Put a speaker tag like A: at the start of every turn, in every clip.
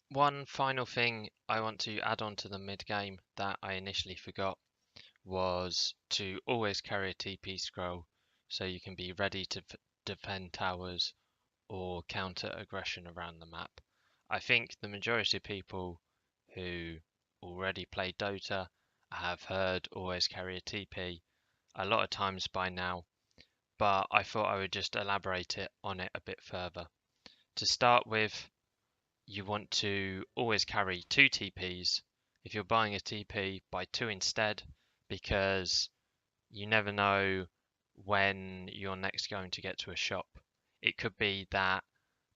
A: One final thing I want to add on to the mid game that I initially forgot was to always carry a TP scroll so you can be ready to defend towers or counter aggression around the map. I think the majority of people who already play Dota have heard always carry a TP a lot of times by now, but I thought I would just elaborate on it a bit further. To start with, you want to always carry two TPs. If you're buying a TP, buy two instead, because you never know when you're next going to get to a shop. It could be that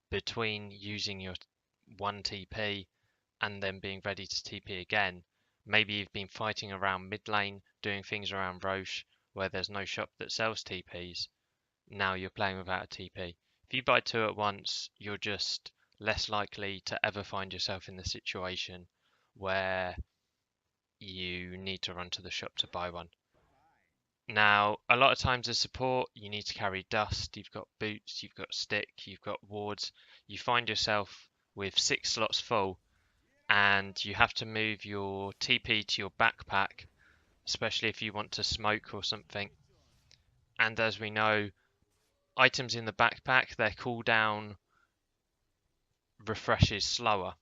A: between using your one TP and then being ready to TP again, maybe you've been fighting around mid lane, doing things around Roche where there's no shop that sells TPs. Now you're playing without a TP. If you buy two at once, you're just less likely to ever find yourself in the situation where you need to run to the shop to buy one. Now, a lot of times as support, you need to carry dust, you've got boots, you've got stick, you've got wards. You find yourself with 6 slots full and you have to move your TP to your backpack, especially if you want to smoke or something. And as we know, items in the backpack, their cooldown refreshes slower.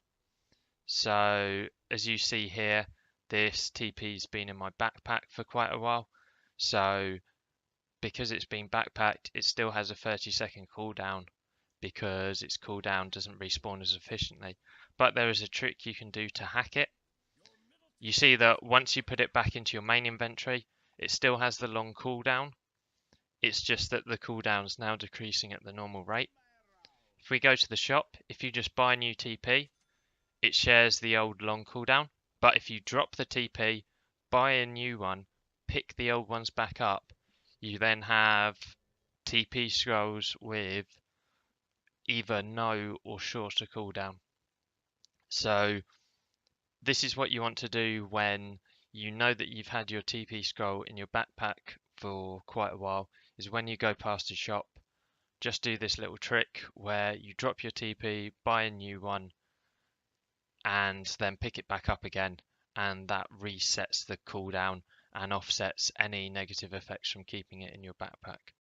A: So as you see here, this TP's been in my backpack for quite a while. So because it's been backpacked, it still has a 30-second cooldown because its cooldown doesn't respawn as efficiently. But there is a trick you can do to hack it. You see that once you put it back into your main inventory, it still has the long cooldown. It's just that the cooldown's now decreasing at the normal rate. If we go to the shop, if you just buy a new TP, it shares the old long cooldown. But if you drop the TP, buy a new one, pick the old ones back up, you then have TP scrolls with either no or shorter cooldown. So this is what you want to do when you know that you've had your TP scroll in your backpack for quite a while, is when you go past a shop, just do this little trick where you drop your TP, buy a new one, and then pick it back up again, and that resets the cooldown and offsets any negative effects from keeping it in your backpack.